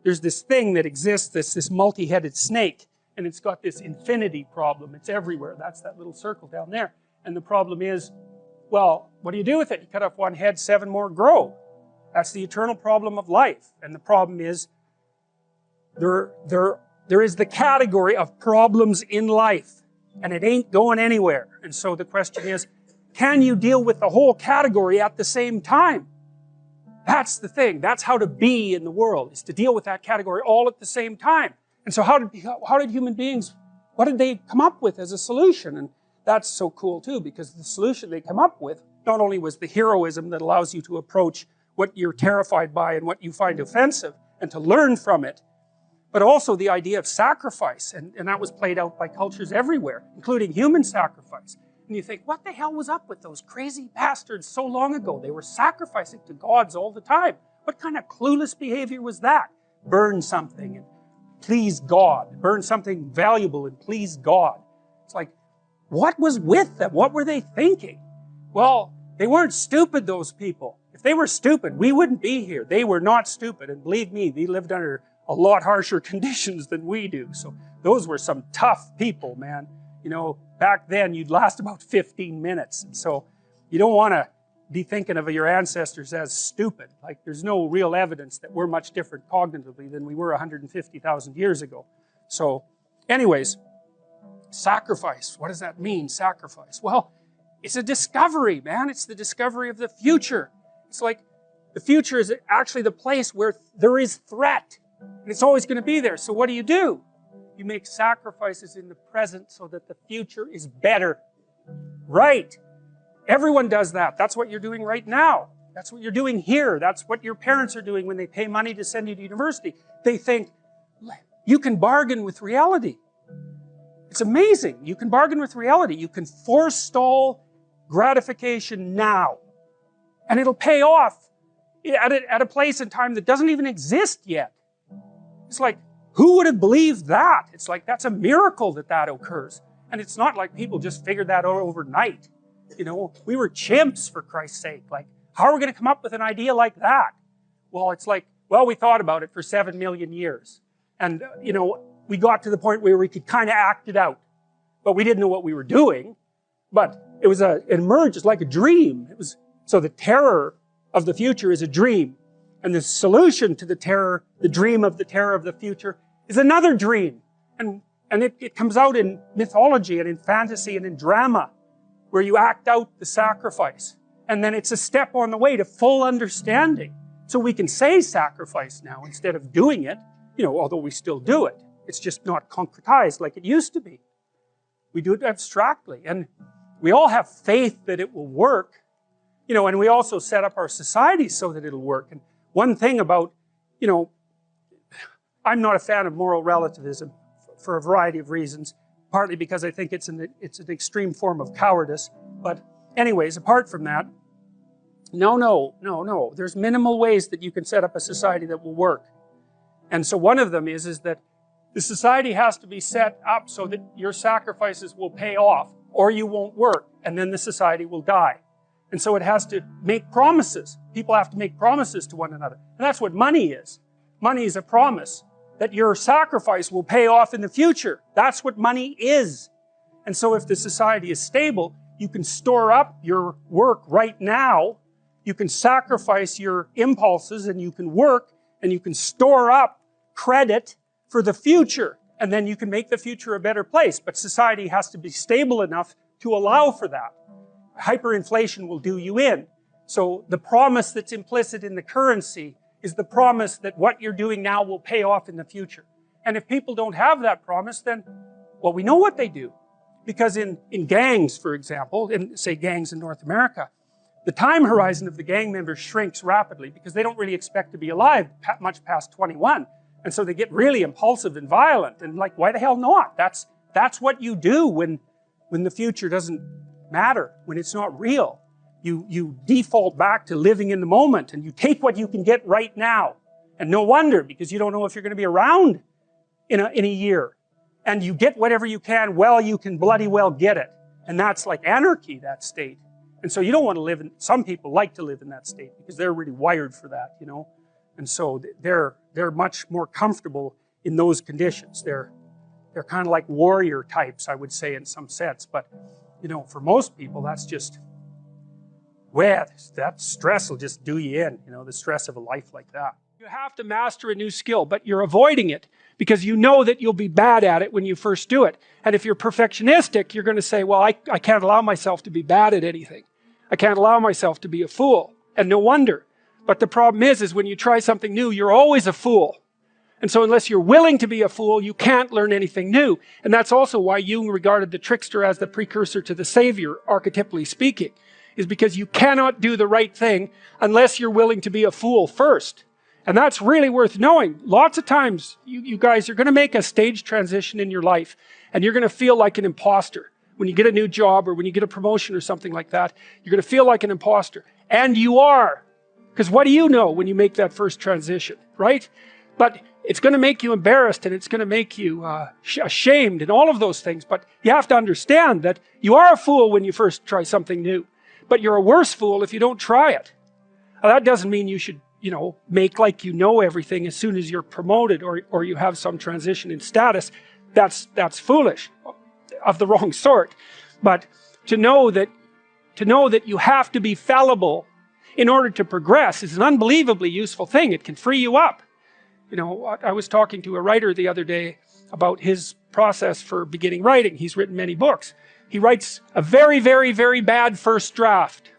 there's this thing that exists, this multi-headed snake, and it's got this infinity problem. It's everywhere. That's that little circle down there. And the problem is, well, what do you do with it? You cut off one head, 7 more grow. That's the eternal problem of life. And the problem is, there is the category of problems in life, and it ain't going anywhere. And so the question is, can you deal with the whole category at the same time? That's the thing. That's how to be in the world, is to deal with that category all at the same time. And so how did human beings, what did they come up with as a solution? And that's so cool too, because the solution they come up with not only was the heroism that allows you to approach what you're terrified by and what you find offensive and to learn from it, but also the idea of sacrifice, and that was played out by cultures everywhere, including human sacrifice. And you think, what the hell was up with those crazy bastards so long ago? They were sacrificing to gods all the time. What kind of clueless behavior was that? Burn something and please God. Burn something valuable and please God. It's like, what was with them? What were they thinking? Well, they weren't stupid, those people. If they were stupid, we wouldn't be here. They were not stupid, and believe me, they lived under a lot harsher conditions than we do. So those were some tough people, man. You know, back then you'd last about 15 minutes. And so you don't want to be thinking of your ancestors as stupid. Like, there's no real evidence that we're much different cognitively than we were 150,000 years ago. So anyways, sacrifice. What does that mean, sacrifice? Well, it's a discovery, man. It's the discovery of the future. It's like the future is actually the place where there is threat. And it's always going to be there. So what do? You make sacrifices in the present so that the future is better. Right. Everyone does that. That's what you're doing right now. That's what you're doing here. That's what your parents are doing when they pay money to send you to university. They think, you can bargain with reality. It's amazing. You can bargain with reality. You can forestall gratification now. And it'll pay off at a place and time that doesn't even exist yet. It's like, who would have believed that? It's like, that's a miracle that occurs. And it's not like people just figured that out overnight. You know, we were chimps, for Christ's sake. Like, how are we going to come up with an idea like that? Well, it's like, well, we thought about it for 7 million years. And, you know, we got to the point where we could kind of act it out. But we didn't know what we were doing. But it emerged as like a dream. So the terror of the future is a dream. And the solution to the dream of the terror of the future is another dream. And it comes out in mythology and in fantasy and in drama, where you act out the sacrifice. And then it's a step on the way to full understanding. So we can say sacrifice now instead of doing it, you know, although we still do it. It's just not concretized like it used to be. We do it abstractly. And we all have faith that it will work, you know, and we also set up our society so that it'll work. And one thing about, you know, I'm not a fan of moral relativism for a variety of reasons, partly because I think it's an extreme form of cowardice. But anyways, apart from that, no. There's minimal ways that you can set up a society that will work. And so one of them is that the society has to be set up so that your sacrifices will pay off, or you won't work, and then the society will die. And so it has to make promises. People have to make promises to one another. And that's what money is. Money is a promise that your sacrifice will pay off in the future. That's what money is. And so if the society is stable, you can store up your work right now. You can sacrifice your impulses, and you can work, and you can store up credit for the future. And then you can make the future a better place. But society has to be stable enough to allow for that. Hyperinflation will do you in. So the promise that's implicit in the currency is the promise that what you're doing now will pay off in the future. And if people don't have that promise, then, well, we know what they do. Because in gangs, for example, say gangs in North America, the time horizon of the gang members shrinks rapidly because they don't really expect to be alive much past 21. And so they get really impulsive and violent. And like, why the hell not? That's what you do when the future doesn't matter, when it's not real. You default back to living in the moment, and you take what you can get right now. And no wonder, because you don't know if you're going to be around in a year. And you get whatever you can while you can bloody well get it. And that's like anarchy, that state. And so you don't want to live in, some people like to live in that state because they're really wired for that, you know. And so they're they're much more comfortable in those conditions. They're kind of like warrior types, I would say, in some sense. But, you know, for most people, that's just, well, that stress will just do you in, you know, the stress of a life like that. You have to master a new skill, but you're avoiding it because you know that you'll be bad at it when you first do it. And if you're perfectionistic, you're going to say, well, I can't allow myself to be bad at anything. I can't allow myself to be a fool. And no wonder. But the problem is when you try something new, you're always a fool. And so unless you're willing to be a fool, you can't learn anything new. And that's also why Jung regarded the trickster as the precursor to the savior, archetypally speaking, is because you cannot do the right thing unless you're willing to be a fool first. And that's really worth knowing. Lots of times, you guys are going to make a stage transition in your life, and you're going to feel like an imposter. When you get a new job or when you get a promotion or something like that, you're going to feel like an imposter. And you are. Because what do you know when you make that first transition, right? But it's going to make you embarrassed and it's going to make you ashamed and all of those things. But you have to understand that you are a fool when you first try something new. But you're a worse fool if you don't try it. Now, that doesn't mean you should, you know, make like you know everything as soon as you're promoted or you have some transition in status. That's foolish, of the wrong sort. But to know that you have to be fallible in order to progress is an unbelievably useful thing. It can free you up. You know, I was talking to a writer the other day about his process for beginning writing. He's written many books. He writes a very, very, very bad first draft.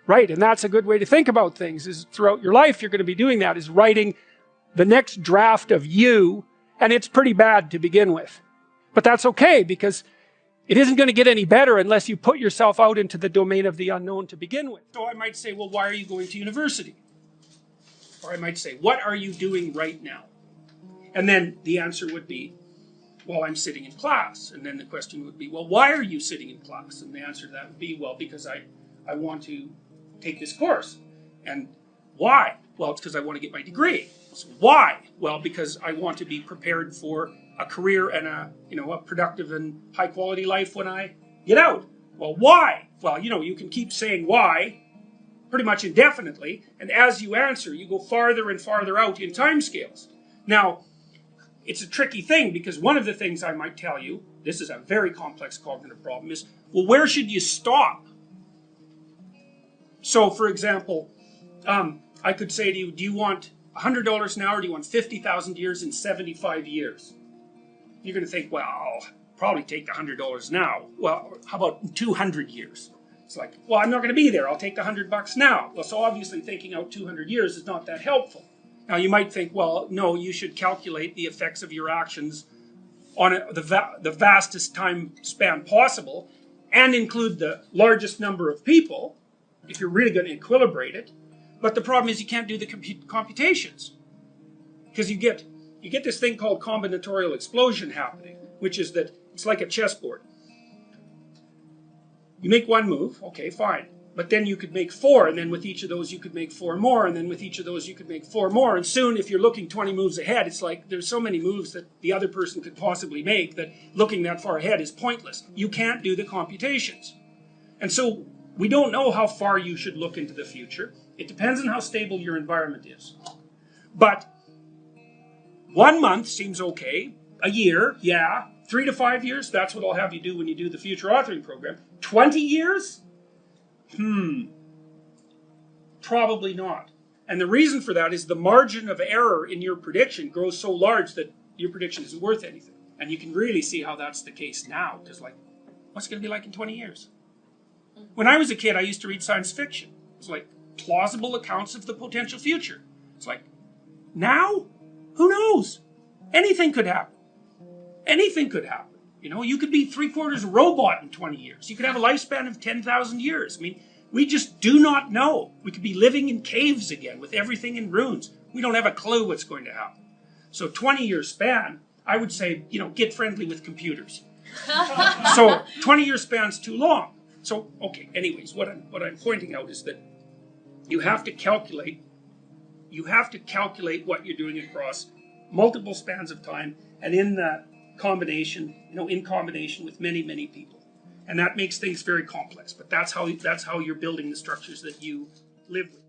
Right, and that's a good way to think about things, is throughout your life you're going to be doing that, is writing the next draft of you, and it's pretty bad to begin with. But that's okay, because it isn't going to get any better unless you put yourself out into the domain of the unknown to begin with. So I might say, well, why are you going to university? Or I might say, what are you doing right now? And then the answer would be, well, I'm sitting in class. And then the question would be, well, why are you sitting in class? And the answer to that would be, well, because I want to take this course. And why? Well, it's because I want to get my degree. So why? Well, because I want to be prepared for a career and a productive and high quality life when I get out. Well, why? Well, you know, you can keep saying why pretty much indefinitely, and as you answer, you go farther and farther out in time scales. Now, it's a tricky thing, because one of the things I might tell you, this is a very complex cognitive problem, is, well, where should you stop? So, for example, I could say to you, do you want $100 an hour, or do you want 50,000 years in 75 years? You're going to think, well, I'll probably take the $100 now. Well, how about 200 years? It's like, well, I'm not going to be there. I'll take the $100 now. Well, so obviously thinking out 200 years is not that helpful. Now, you might think, well, no, you should calculate the effects of your actions on the vastest time span possible and include the largest number of people if you're really going to equilibrate it. But the problem is you can't do the computations, because you get this thing called combinatorial explosion happening, which is that it's like a chessboard. You make one move, okay, fine. But then you could make 4, and then with each of those you could make 4 more, and then with each of those you could make 4 more. And soon, if you're looking 20 moves ahead, it's like there's so many moves that the other person could possibly make that looking that far ahead is pointless. You can't do the computations. And so we don't know how far you should look into the future. It depends on how stable your environment is. But 1 month seems okay. A year, yeah. 3 to 5 years, that's what I'll have you do when you do the future authoring program. 20 years? Probably not. And the reason for that is the margin of error in your prediction grows so large that your prediction isn't worth anything. And you can really see how that's the case now. Because, like, what's it going to be like in 20 years? When I was a kid, I used to read science fiction. It was like plausible accounts of the potential future. It's like, now? Who knows? Anything could happen. Anything could happen. You know, you could be 3/4 robot in 20 years. You could have a lifespan of 10,000 years. I mean, we just do not know. We could be living in caves again with everything in ruins. We don't have a clue what's going to happen. So 20-year span, I would say, you know, get friendly with computers. So 20-year span's too long. So, okay, anyways, what I'm pointing out is that you have to calculate what you're doing across multiple spans of time, and in that combination, in combination with many, many people. And that makes things very complex, but that's how you're building the structures that you live with.